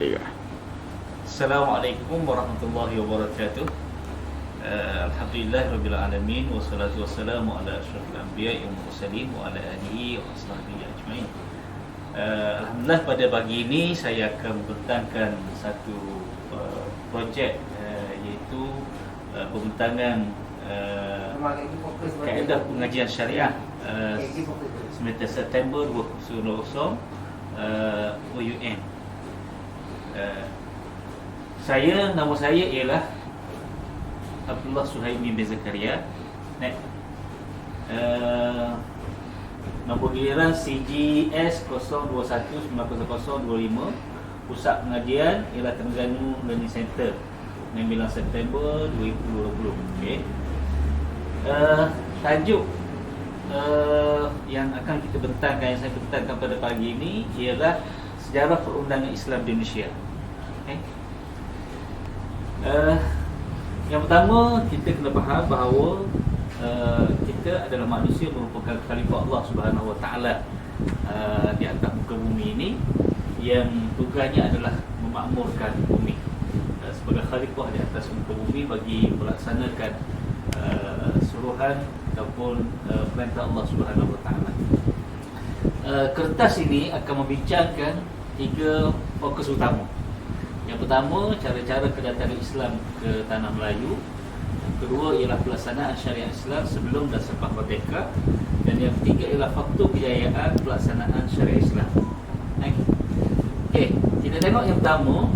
Iya. Assalamualaikum warahmatullahi wabarakatuh. Alhamdulillah rabbil alamin wassalatu wassalamu ala asyrafil anbiya'i wal mursalin wa ala alihi wa sahbihi ajmain. Alhamdulillah pada pagi ini saya akan membentangkan satu projek iaitu pembentangan kaedah pengajian syariah 9 September 2020 OUN. Nama saya ialah Abdullah Suhaimi bin Zakaria. Nombor giliran CGS 02190025. Pusat pengajian ialah Terengganu Learning Center, 9 September 2020. Okey. Tajuk yang akan kita bentangkan, yang saya bentangkan pada pagi ini ialah sejarah perundangan Islam di Indonesia. Okay. Yang pertama, kita kena faham bahawa kita adalah manusia merupakan khalifah Allah Subhanahu Wa Taala di atas muka bumi ini, yang tugasnya adalah memakmurkan bumi sebagai khalifah di atas muka bumi bagi melaksanakan suruhan ataupun perintah Allah Subhanahu Wa Taala. Kertas ini akan membincangkan 3 fokus utama. Yang pertama, cara-cara kedatangan Islam ke tanah Melayu. Yang kedua ialah pelaksanaan syariat Islam sebelum dan selepas merdeka. Dan yang ketiga ialah faktor kejayaan pelaksanaan syariat Islam. Okey, kita tengok yang pertama,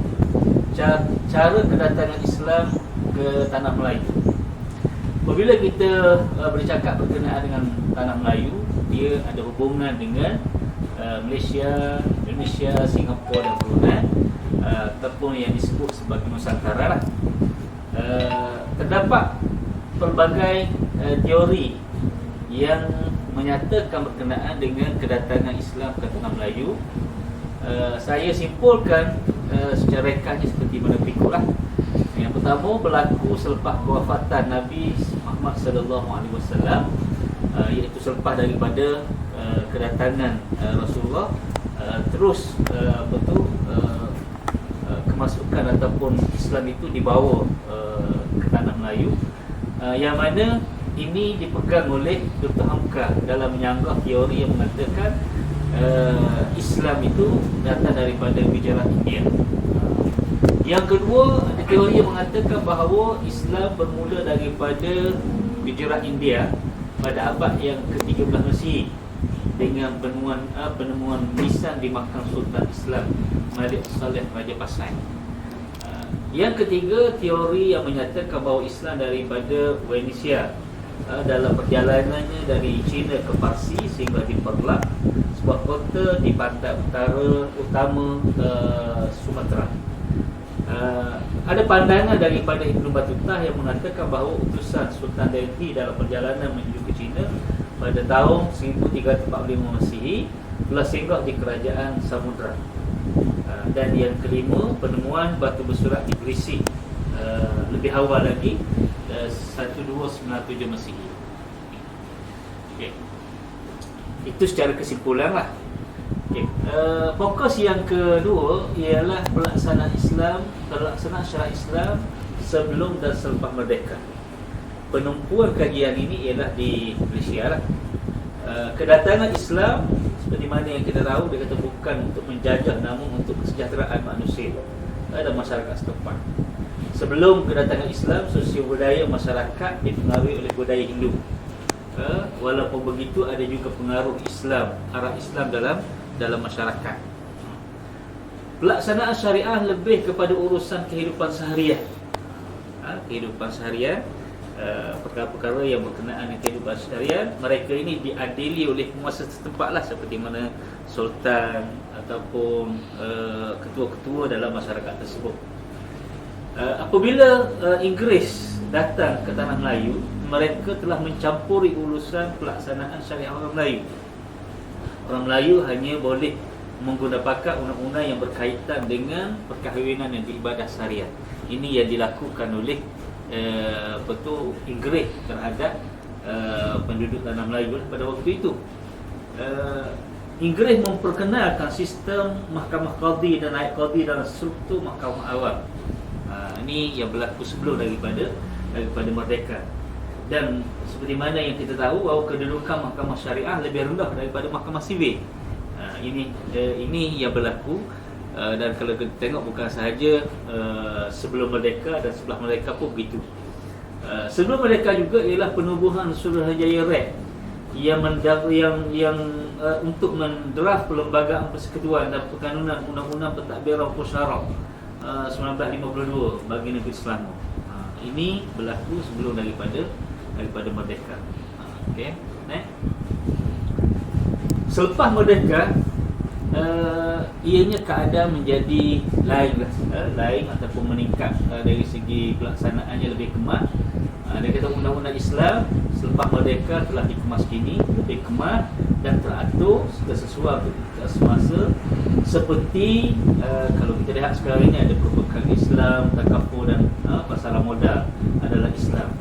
cara kedatangan Islam ke tanah Melayu. Apabila kita bercakap berkenaan dengan tanah Melayu, dia ada hubungan dengan Malaysia, Indonesia, Singapura dan Brunei, ataupun yang disebut sebagai Nusantara lah. Terdapat pelbagai teori yang menyatakan berkenaan dengan kedatangan Islam ke tanah Melayu. Saya simpulkan secara rekasnya seperti mana berikutlah. Yang pertama, berlaku selepas kewafatan Nabi Muhammad sallallahu alaihi wasallam, iaitu selepas daripada kedatangan Rasulullah, terus kemasukan ataupun Islam itu dibawa ke tanah Melayu, yang mana ini dipegang oleh Dr. Hamka dalam menyanggah teori yang mengatakan Islam itu datang daripada Gujarat, India. Yang kedua, ada teori yang mengatakan bahawa Islam bermula daripada Gujarat, India pada abad yang ke-13 Masihi dengan penemuan nisan di makam Sultan Islam Malik Saleh Raja Pasai. Yang ketiga, teori yang menyatakan bahawa Islam daripada Venesia dalam perjalanannya dari China ke Parsi sehingga di Perlak, sebuah kota di pantai utama Sumatera. Ada pandangan daripada Ibn Battuta yang mengatakan bahawa utusan Sultan Delhi dalam perjalanan menuju ke China pada tahun 1345 Masihi telah singgah di kerajaan Samudra. Dan yang kelima, penemuan batu bersurat di Gresik lebih awal lagi, 1297 Masihi. Okay. Itu secara kesimpulan lah. Okay. Fokus yang kedua ialah pelaksanaan syariat Islam sebelum dan selepas merdeka. Penumpuan kajian ini ialah di Malaysia lah. Kedatangan Islam seperti mana yang kita tahu, dia kata bukan untuk menjajah, namun untuk kesejahteraan manusia dan masyarakat setempat. Sebelum kedatangan Islam, sosial budaya masyarakat dipengaruhi oleh budaya Hindu. Walaupun begitu, ada juga pengaruh Islam, arah Islam dalam masyarakat. Pelaksanaan syariah lebih kepada urusan kehidupan seharian. Kehidupan seharian, perkara-perkara yang berkenaan dengan kehidupan seharian. Mereka ini diadili oleh penguasa setempat lah, seperti mana sultan ataupun ketua-ketua dalam masyarakat tersebut. Apabila Inggeris datang ke tanah Melayu, mereka telah mencampuri urusan pelaksanaan syariah orang Melayu. Orang Melayu hanya boleh menggunakan undang-undang yang berkaitan dengan perkahwinan dan ibadah syariah. Ini yang dilakukan oleh Inggeris terhadap penduduk tanah Melayu pada waktu itu. Inggeris memperkenalkan sistem mahkamah qadhi dan naib qadhi dalam struktur mahkamah awam. Ini yang berlaku sebelum daripada merdeka. Dan seperti mana yang kita tahu bahawa kedudukan mahkamah syariah lebih rendah daripada mahkamah sivil. Ini yang berlaku. Dan kalau kita tengok bukan sahaja sebelum merdeka dan setelah merdeka pun begitu. Sebelum merdeka juga ialah penubuhan Suruhanjaya RAC yang untuk mendraft Perlembagaan Persekutuan dan Perkanunan Undang-Undang Pentadbiran Hukum Syarak 1952 bagi negeri Selangor. Ini berlaku sebelum daripada merdeka. Okey, selepas merdeka, ianya keadaan menjadi lain ataupun meningkat dari segi pelaksanaannya lebih kemas. Dia kata undang-undang Islam selepas merdeka telah dikemas kini, lebih kemas dan teratur sesuai ketika semasa. Seperti kalau kita lihat sekarang ini ada perbuatan Islam, takaful dan pasaran modal adalah Islam.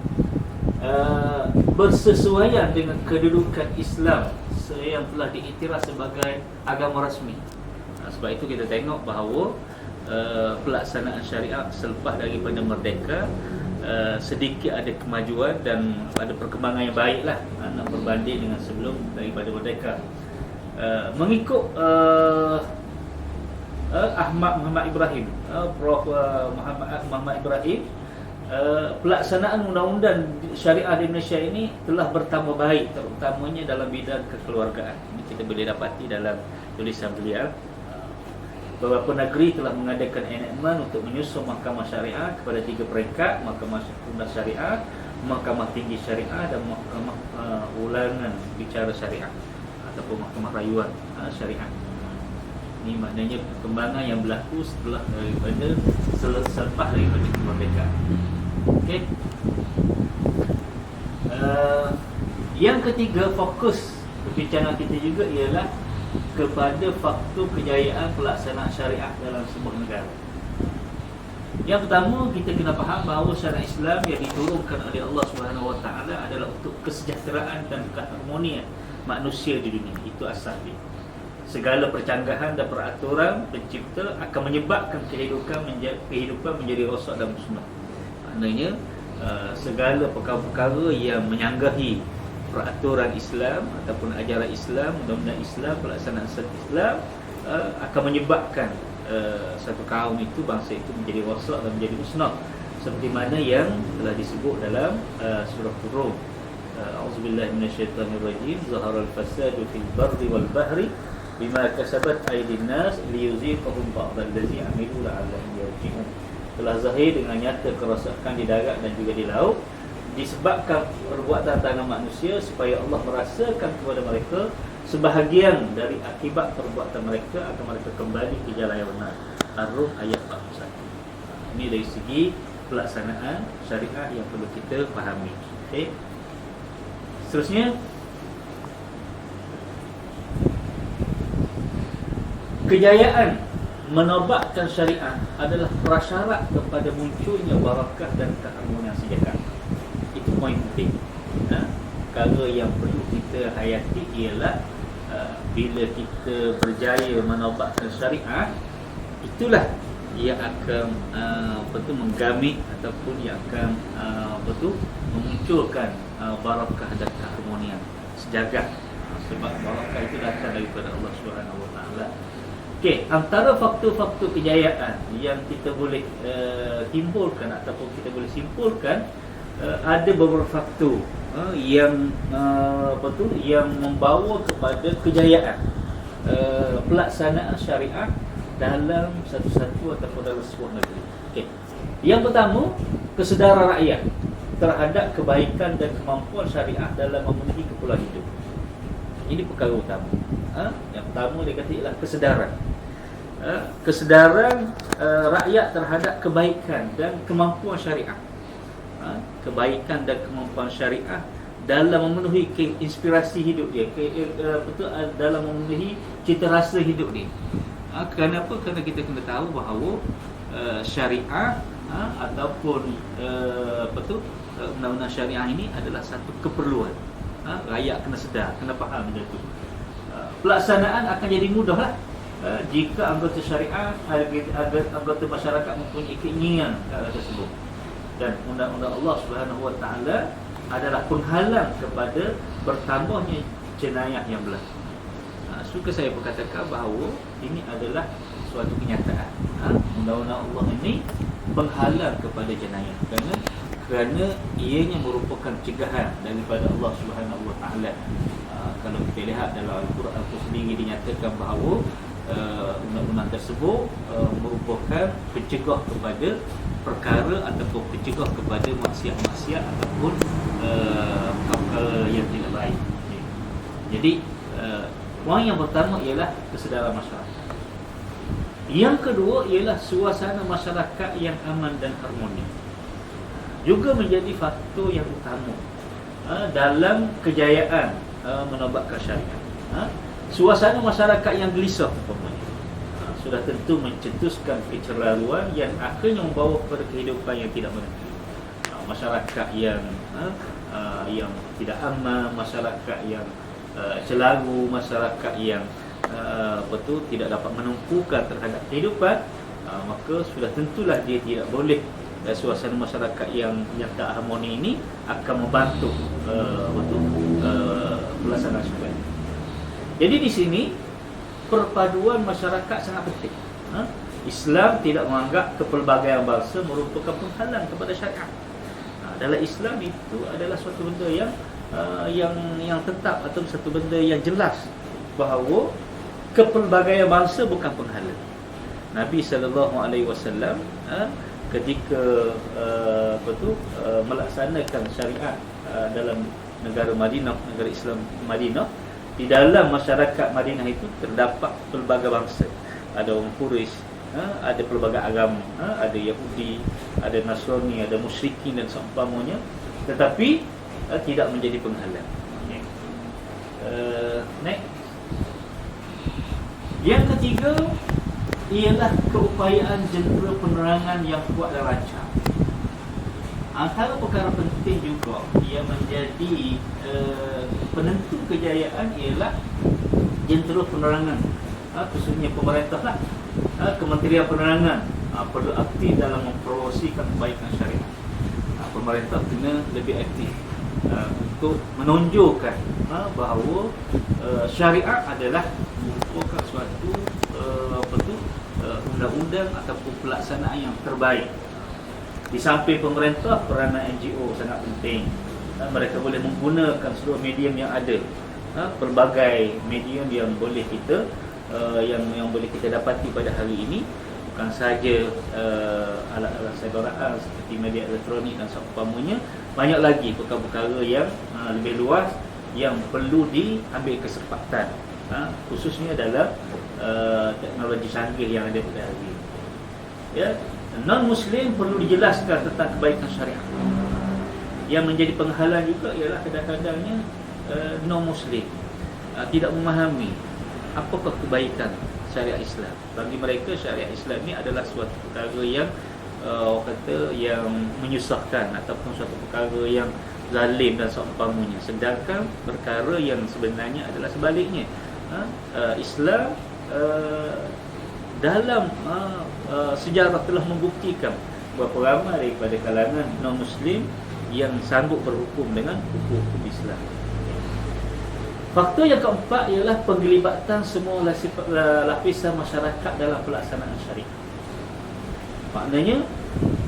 Bersesuaian dengan kedudukan Islam yang telah diiktiraf sebagai agama rasmi. Sebab itu kita tengok bahawa pelaksanaan syariat selepas daripada merdeka sedikit ada kemajuan dan ada perkembangan yang baiklah nak berbanding dengan sebelum daripada merdeka. Mengikut Muhammad Ibrahim, Prof Muhammad Ibrahim, pelaksanaan undang-undang syariah di Malaysia ini telah bertambah baik, terutamanya dalam bidang kekeluargaan. Ini kita boleh dapati dalam tulisan beliau. Beberapa negeri telah mengadakan enactment untuk menyusun mahkamah syariah kepada 3 peringkat: mahkamah rendah syariah, mahkamah tinggi syariah dan mahkamah ulangan bicara syariah ataupun mahkamah rayuan syariah. Ini maknanya perkembangan yang berlaku setelah selepas daripada kemerdekaan. Okey. Yang ketiga, fokus perbincangan kita juga ialah kepada faktor kejayaan pelaksanaan syariah dalam sebuah negara. Yang pertama, kita kena faham bahawa syariat Islam yang diturunkan oleh Allah Subhanahu Wa Taala adalah untuk kesejahteraan dan keharmonian manusia di dunia. Itu asal dia. Segala percanggahan dan peraturan pencipta akan menyebabkan kehidupan menjadi rosak dan musnah. Maknanya segala perkara-perkara yang menyanggahi peraturan Islam ataupun ajaran Islam, undang-undang Islam, pelaksanaan syariat Islam akan menyebabkan satu kaum itu, bangsa itu menjadi rosak dan menjadi musnah, seperti mana yang telah disebut dalam surah Rum. A'udzubillahi minasyaitonirrajim. Zaharal fasadu fil barri wal bahri bima kasabat aydin nas liyuziqahum ba'dal ladzi 'amilu la'allahum yarji'un. Telah zahir dengan nyata kerosakan di darat dan juga di laut disebabkan perbuatan tangan manusia, supaya Allah merasakan kepada mereka sebahagian dari akibat perbuatan mereka akan mereka kembali ke jalan yang benar. Ar-Rum ayat 41. Ini dari segi pelaksanaan syariat yang perlu kita fahami. Okey. Seterusnya, kejayaan menobatkan syariat adalah prasyarat kepada munculnya barakah dan keharmonian sejahtera. Itu poin penting. Perkara yang perlu kita hayati ialah bila kita berjaya menobatkan syariat, itulah ia akan menggamit ataupun ia akan memunculkan barakah dan keharmonian sejagat. Sebab barakah itu datang daripada Allah Subhanahu Wa Taala. Okey, antara faktor-faktor kejayaan yang kita boleh timbulkan ataupun kita boleh simpulkan, ada beberapa faktor yang yang membawa kepada kejayaan pelaksanaan syariat dalam satu-satu ataupun dalam sebuah negeri. Okey. Yang pertama, kesedaran rakyat terhadap kebaikan dan kemampuan syariat dalam memenuhi keperluan hidup. Ini perkara utama. Yang pertama dia kata ialah kesedaran. Kesedaran rakyat terhadap kebaikan dan kemampuan syariah. Kebaikan dan kemampuan syariah dalam memenuhi inspirasi hidup dia, dalam memenuhi cita rasa hidup dia. Kenapa? Kerana kita kena tahu bahawa syariah ataupun undang-undang syariah ini adalah satu keperluan. Rakyat kena sedar, kena faham benda tu. pelaksanaan akan jadi mudahlah jika anggota syariah, anggota masyarakat mempunyai keinginan ke arah tersebut. Dan undang-undang Allah Subhanahu Wa Taala adalah penghalang kepada bertambahnya jenayah yang berlaku. Suka saya berkatakan bahawa ini adalah suatu kenyataan. Undang-undang Allah ini penghalang kepada jenayah kerana ianya merupakan cegahan daripada Allah Subhanahu Wa Taala. Kalau kita lihat dalam Al-Quran itu sendiri dinyatakan bahawa undang-undang tersebut merupakan pencegah kepada perkara ataupun pencegah kepada maksiat-maksiat ataupun perkara yang tidak baik. Jadi poin yang pertama ialah kesedaran masyarakat. Yang kedua ialah suasana masyarakat yang aman dan harmoni. Juga menjadi faktor yang utama dalam kejayaan menobakkan syariat. Suasana masyarakat yang gelisah sudah tentu mencetuskan kecelaluan yang akhirnya membawa kepada kehidupan yang tidak menentu. Masyarakat yang tidak aman, masyarakat yang celaru, masyarakat yang tidak dapat menumpukan terhadap kehidupan, maka sudah tentulah dia tidak boleh. Suasana masyarakat yang tak harmoni ini akan membantu pelaksanaan syariat. Jadi di sini perpaduan masyarakat sangat penting. Islam tidak menganggap kepelbagaian bangsa merupakan penghalang kepada syariat. Dalam Islam itu adalah suatu benda yang tetap atau satu benda yang jelas bahawa kepelbagaian bangsa bukan penghalang. Nabi SAW ketika melaksanakan syariat dalam negara Madinah, negara Islam Madinah, di dalam masyarakat Madinah itu terdapat pelbagai bangsa. Ada orang Quraisy, ada pelbagai agama, ada Yahudi, ada Nasrani, ada musyrikin dan seumpamanya, tetapi tidak menjadi penghalang. Next. Yang ketiga ialah keupayaan jentera penerangan yang kuat dan lancar. Antara perkara penting juga yang menjadi penentu kejayaan ialah jentera penerangan, khususnya pemerintah lah, Kementerian Penerangan perlu aktif dalam mempromosikan kebaikan syariat. Pemerintah kena lebih aktif untuk menunjukkan bahawa syariat adalah merupakan suatu undang-undang ataupun pelaksanaan yang terbaik. Di samping pemerintah, peranan NGO sangat penting. Mereka boleh menggunakan seluruh medium yang ada, pelbagai medium yang boleh kita yang boleh kita dapati pada hari ini. Bukan sahaja alat-alat cyberaan seperti media elektronik dan seumpamanya, banyak lagi perkara-perkara yang lebih luas yang perlu diambil kesempatan, khususnya dalam teknologi canggih yang ada pada hari ini. Ya, non-Muslim perlu dijelaskan tentang kebaikan syariat. Yang menjadi penghalang juga ialah kadang-kadangnya non-Muslim tidak memahami apakah kebaikan syariat Islam. Bagi mereka syariat Islam ini adalah suatu perkara yang orang kata yang menyusahkan ataupun suatu perkara yang zalim dan seumpamanya. Sedangkan perkara yang sebenarnya adalah sebaliknya. Islam dalam sejarah telah membuktikan berapa ramai daripada kalangan non-Muslim yang sanggup berhukum dengan hukum Islam. Faktor yang keempat ialah penglibatan semua lapisan masyarakat dalam pelaksanaan syariat. Maknanya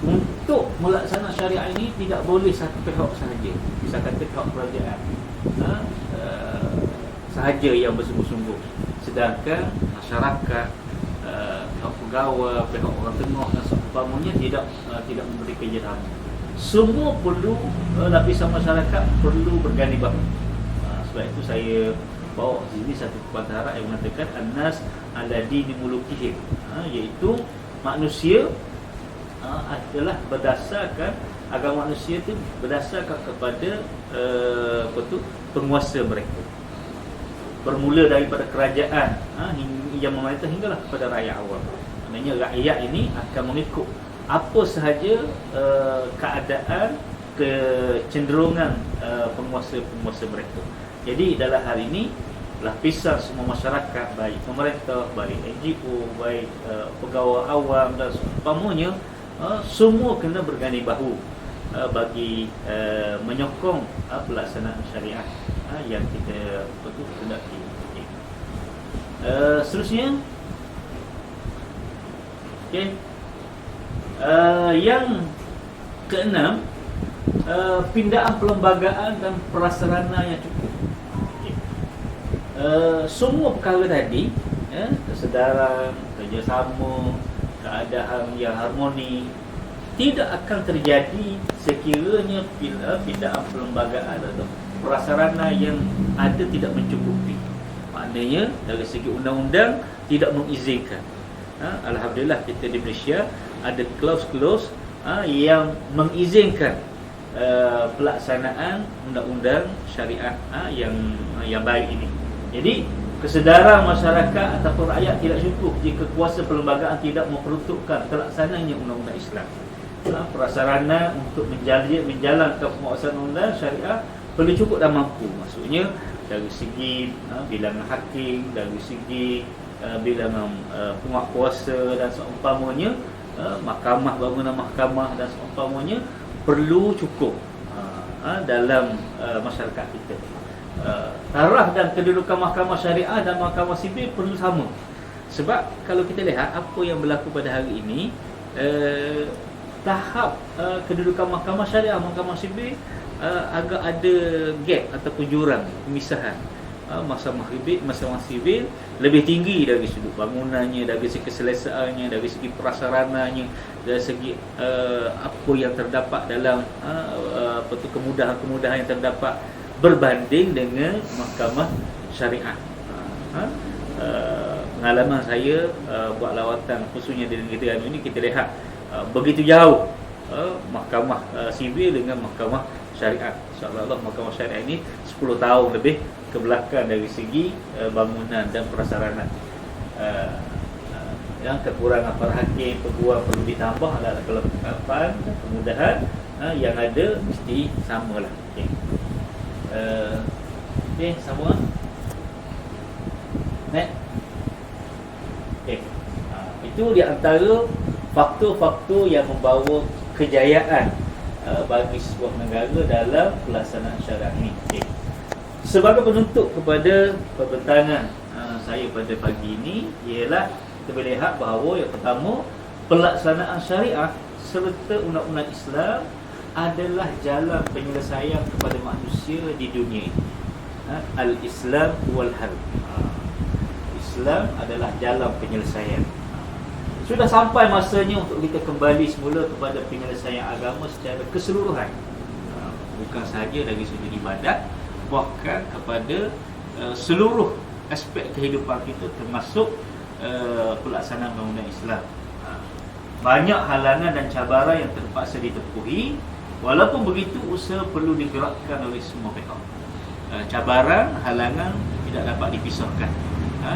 untuk melaksanakan syariat ini tidak boleh satu pihak sahaja. Bisa kata pihak kerajaan sahaja yang bersungguh-sungguh. Sedangkan masyarakat, pihak pegawai, pihak orang tengah dan seumpamanya tidak memberi kerjasama. Semua perlu, lapisan masyarakat perlu berganding bahu. Sebab itu saya bawa sini satu pepatah Arab yang mengatakan an-nas ala dini mulukihim, iaitu manusia adalah berdasarkan agama manusia itu berdasarkan kepada penguasa mereka. Bermula daripada kerajaan yang memerintah hinggalah kepada rakyat awam. Maknanya rakyat ini akan mengikut apa sahaja keadaan, kecenderungan penguasa-penguasa mereka. Jadi dalam hal ini lapisan semua masyarakat, baik pemerintah, baik NGO, baik pegawai awam dan seumpamanya, semua kena berganding bahu bagi menyokong pelaksanaan syariah yang kita betul hendaki. Seterusnya, okey, yang keenam, pindaan perlembagaan dan prasarana yang cukup. Semua perkara tadi, kesedaran, kerjasama, keadaan yang harmoni tidak akan terjadi sekiranya pindaan perlembagaan atau prasarana yang ada tidak mencukupi. Maknanya dari segi undang-undang tidak mengizinkan. Alhamdulillah kita di Malaysia ada clause-clause yang mengizinkan pelaksanaan undang-undang syariah yang baik ini. Jadi kesedaran masyarakat ataupun rakyat tidak cukup jika kuasa perlembagaan tidak memperuntukkan terlaksananya undang-undang Islam. Prasarana untuk menjalankan penguasaan undang syariah perlu cukup dan mampu. Maksudnya dari segi bilangan hakim, dari segi bilangan penguatkuasa dan seumpamanya, mahkamah, bangunan mahkamah dan seumpamanya perlu cukup dalam masyarakat kita. Taraf dan kedudukan mahkamah syariah dan mahkamah sivil perlu sama. Sebab kalau kita lihat apa yang berlaku pada hari ini, tahap kedudukan mahkamah syariah, mahkamah sivil agak ada gap ataupun jurang pemisahan. Mahkamah sivil lebih tinggi dari sudut bangunannya, dari segi keselesaannya, dari segi prasarananya, dari segi apa yang terdapat dalam kemudahan-kemudahan yang terdapat berbanding dengan mahkamah syariah. Pengalaman saya buat lawatan khususnya di negeri ini, kita lihat begitu jauh mahkamah sivil dengan mahkamah syariah. InsyaAllah mahkamah syariah ini 10 tahun lebih ke belakang dari segi bangunan dan prasarana. Yang kekurangan para hakim, peguam perlu ditambah adalah kelengkapan, kemudahan yang ada mesti samalah. Okey, sama. Itu di antara faktor-faktor yang membawa kejayaan bagi sebuah negara dalam pelaksanaan syariah ini. Sebagai penutup kepada perbincangan saya pada pagi ini, ialah kita boleh lihat bahawa yang pertama, pelaksanaan syariah serta undang-undang Islam adalah jalan penyelesaian kepada manusia di dunia ini. Al-Islam wal harb. Islam adalah jalan penyelesaian. Sudah sampai masanya untuk kita kembali semula kepada penyelesaian agama secara keseluruhan. Bukan sahaja dari sudut ibadat, bahkan kepada seluruh aspek kehidupan kita, termasuk pelaksanaan undang-undang Islam. Banyak halangan dan cabaran yang terpaksa ditempuhi. Walaupun begitu, usaha perlu digerakkan oleh semua pihak. Cabaran, halangan tidak dapat dipisahkan.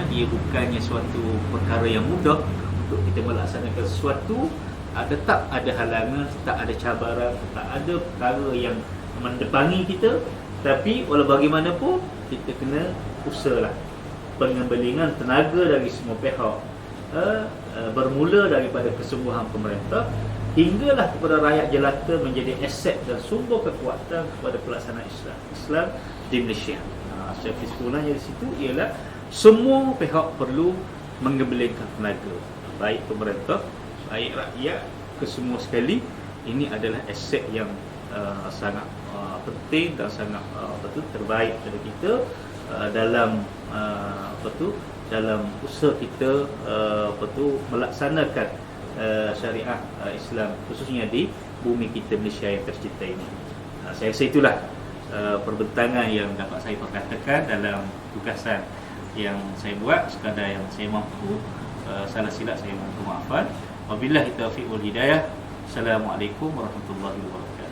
Dia bukannya suatu perkara yang mudah untuk kita melaksanakan sesuatu. Tetap ada halangan, tetap ada cabaran, tetap ada perkara yang mendepangi kita. Tapi walau bagaimanapun, kita kena usahalah. Pengembangan tenaga dari semua pihak, bermula daripada kesungguhan pemerintah hinggalah kepada rakyat jelata, menjadi aset dan sumber kekuatan kepada pelaksanaan Islam di Malaysia. Secara kesimpulannya di situ ialah semua pihak perlu menggembelengkan tenaga, baik pemerintah, baik rakyat, kesemua sekali. Ini adalah aset yang sangat penting dan sangat betul terbaik dari kita dalam dalam usaha kita melaksanakan syariah Islam, khususnya di bumi kita Malaysia yang tercipta ini. Saya rasa itulah perbincangan yang dapat saya perkatakan dalam tugasan yang saya buat. Sekadar yang saya mampu, salah silap saya mohon maafan. Wabillahi taufiq wal hidayah. Assalamualaikum warahmatullahi wabarakatuh.